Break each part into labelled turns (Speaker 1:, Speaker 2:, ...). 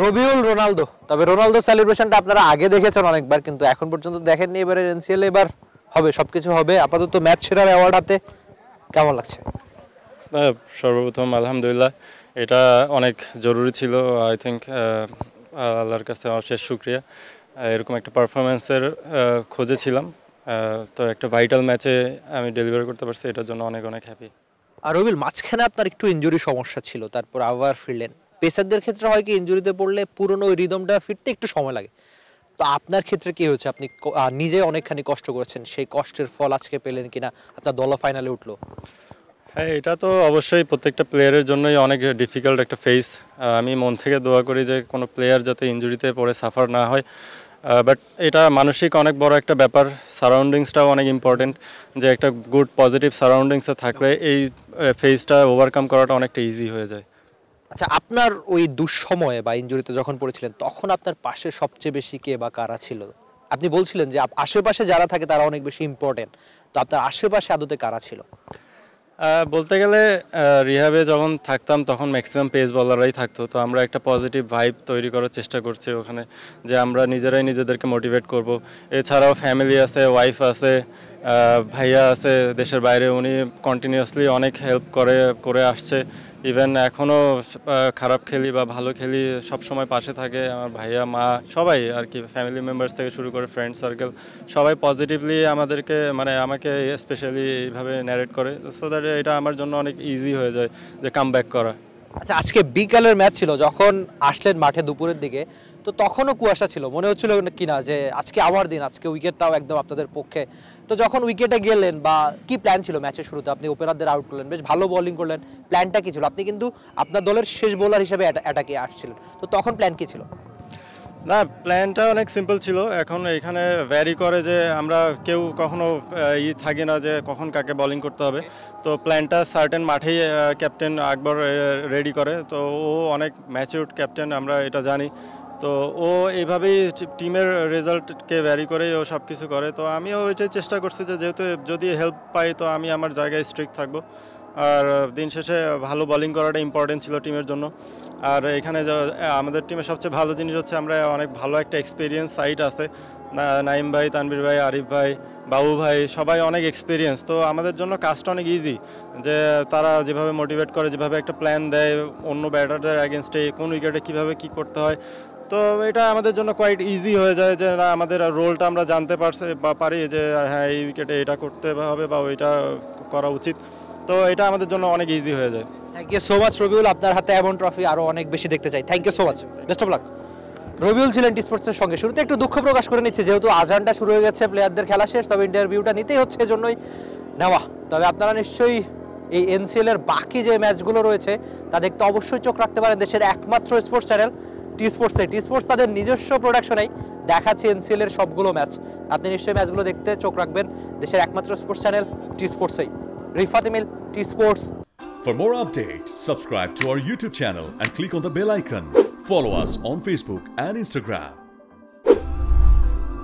Speaker 1: Rabiul Ronaldo, তবে Ronaldo সেলিব্রেশনটা আপনারা আগে দেখেছেন অনেকবার, কিন্তু এখন পর্যন্ত দেখেননি। এবারে এনসিএল এবার হবে, সবকিছু হবে। আপাতত ম্যাচ সেরার অ্যাওয়ার্ড হাতে, কেমন লাগছে?
Speaker 2: সর্বপ্রথম আলহামদুলিল্লাহ, এটা অনেক জরুরি ছিল। আই থিঙ্ক আল্লাহর কাছে অশেষ শুক্রিয়া। এরকম একটা পারফরমেন্সের খোঁজে ছিলাম, তো একটা ভাইটাল ম্যাচে আমি ডেলিভার করতে পারছি, এটার জন্য অনেক অনেক হ্যাপি।
Speaker 1: আর রবিউল, মাঝখানে আপনার একটু ইনজুরি সমস্যা ছিল, তারপর আবার ফিরলেন। পেসারদের ক্ষেত্রে হয় কি, ইনজুরিতে পড়লে পুরনো ওই রিদমটা ফিরতে একটু সময় লাগে। তো আপনার ক্ষেত্রে কি হয়েছে? আপনি নিজে অনেকখানি কষ্ট করেছেন, সেই কষ্টের ফল আজকে পেলেন কিনা? আপনার দল ফাইনালে উঠলো।
Speaker 2: হ্যাঁ, এটা তো অবশ্যই প্রত্যেকটা প্লেয়ারের জন্যই অনেক ডিফিকাল্ট একটা ফেস। আমি মন থেকে দোয়া করি যে কোনো প্লেয়ার যাতে ইনজুরিতে পড়ে সাফার না হয়। বাট এটা মানসিক অনেক বড় একটা ব্যাপার, সারাউন্ডিংসটাও অনেক ইম্পর্টেন্ট। যে একটা গুড পজিটিভ সারাউন্ডিংসে থাকলে এই ফেজটা ওভারকাম করাটা অনেকটা ইজি হয়ে যায়।
Speaker 1: আচ্ছা, আপনার ওই দুঃসময়ে বা ইনজুরিতে যখন পড়েছিলেন, তখন আপনার পাশে সবচেয়ে বেশি কে বা কারা ছিল? আপনি বলছিলেন যে আশেপাশে যারা থাকে তারা অনেক বেশি ইম্পর্টেন্ট, তো আপনার আশেপাশে আদতে কারা ছিল?
Speaker 2: বলতে গেলে রিহাবে যখন থাকতাম তখন ম্যাক্সিমাম পেস বলাররাই থাকতো, তো আমরা একটা পজিটিভ ভাইব তৈরি করার চেষ্টা করছি ওখানে, যে আমরা নিজেরাই নিজেদেরকে মোটিভেট করব। এছাড়াও ফ্যামিলি আছে, ওয়াইফ আছে, ভাইয়া আছে দেশের বাইরে, উনি কন্টিনিউয়াসলি অনেক হেল্প করে আসছে। ইভেন এখনও খারাপ খেলি বা ভালো খেলি সব সময় পাশে থাকে আমার ভাইয়া, মা, সবাই আর কি, ফ্যামিলি মেম্বার্স থেকে শুরু করে ফ্রেন্ড সার্কেল, সবাই পজিটিভলি আমাদেরকে, মানে আমাকে স্পেশালি এইভাবে ন্যারেট করে, সো দ্যাট এটা আমার জন্য অনেক ইজি হয়ে যায় যে কাম ব্যাক করা।
Speaker 1: আচ্ছা, আজকে বিকালের ম্যাচ ছিল, যখন আসলেন মাঠে দুপুরের দিকে, তো তখনও কুয়াশা ছিল, মনে হচ্ছিল কিনা যে আজকে আমার দিন, আজকে উইকেটটাও একদম আপনাদের পক্ষে। তো যখন উইকেটে গেলেন, বা কি প্ল্যান ছিল ম্যাচের শুরুতে? আপনি ওপেনারদের আউট করলেন, বেশ ভালো বোলিং করলেন, প্ল্যানটা কি ছিল? আপনি কিন্তু আপনার দলের শেষ বোলার হিসেবে অ্যাটাকে আসছিলেন, তো তখন প্ল্যান কি ছিল?
Speaker 2: না, প্ল্যানটা অনেক সিম্পল ছিল। এখন এখানে ভ্যারি করে যে আমরা কেউ কখনো থাকি না যে কখন কাকে বোলিং করতে হবে। তো প্ল্যানটা সার্টেন মাঠেই ক্যাপ্টেন আকবর রেডি করে, তো ও অনেক ম্যাচিউরড ক্যাপ্টেন, আমরা এটা জানি। তো ও এইভাবেই টিমের রেজাল্টকে ভ্যারি করেই ও সব কিছু করে। তো আমিও ওইটাই চেষ্টা করছি যে যেহেতু যদি হেল্প পাই তো আমি আমার জায়গায় স্ট্রিক্ট থাকবো। আর দিন শেষে ভালো বোলিং করাটা ইম্পর্টেন্ট ছিল টিমের জন্য। আর এখানে আমাদের টিমের সবচেয়ে ভালো জিনিস হচ্ছে আমরা অনেক ভালো একটা এক্সপিরিয়েন্স সাইড আছে, নাইম ভাই, তানভীর ভাই, আরিফ ভাই, বাবু ভাই, সবাই অনেক এক্সপিরিয়েন্স। তো আমাদের জন্য কাজটা অনেক ইজি, যে তারা যেভাবে মোটিভেট করে, যেভাবে একটা প্ল্যান দেয় অন্য ব্যাটারদের অ্যাগেনস্টে কোন উইকেটে কীভাবে কী করতে হয়, তো এটা আমাদের জন্য কোয়াইট ইজি হয়ে যায় যে না, আমাদের রোলটা আমরা জানতে পারি যে হ্যাঁ এই উইকেটে এটা করতে হবে বা ওইটা করা উচিত। তো এটা আমাদের জন্য অনেক ইজি হয়ে যায়।
Speaker 1: Thank you so much Rabiul, আপনার হাতে এমন ট্রফি আরো অনেক বেশি দেখতে চাই। Thank you so much, best of luck. Rabiul ছিলেন টি স্পোর্টসের সঙ্গে। শুরুতে একটু দুঃখ প্রকাশ করে নিচ্ছে, যেহেতু আজানটা শুরু হয়ে গেছে, প্লেয়ারদের খেলা শেষ, তবে ইন্টারভিউটা নিতেই হচ্ছে, এজন্যই নেওয়া। তবে আপনারা নিশ্চয়ই এই এনসিএল এর বাকি যে ম্যাচগুলো রয়েছে তা দেখতে অবশ্যই চোখ রাখতে পারেন দেশের একমাত্র স্পোর্টস চ্যানেল টি স্পোর্টসে। টি স্পোর্টস তাদের নিজস্ব প্রোডাকশনেই দেখাচ্ছে এনসিএল এর সবগুলো ম্যাচ। আপনি নিশ্চয়ই ম্যাচগুলো দেখতে চোখ রাখবেন দেশের একমাত্র স্পোর্টস চ্যানেল টি স্পোর্টসেই। Rifat Emil, T sports.
Speaker 3: For more updates, subscribe to our YouTube channel and click on the bell icon. Follow us on Facebook and Instagram.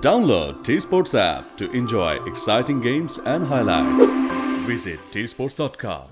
Speaker 3: Download T Sports app to enjoy exciting games and highlights. Visit tsports.com.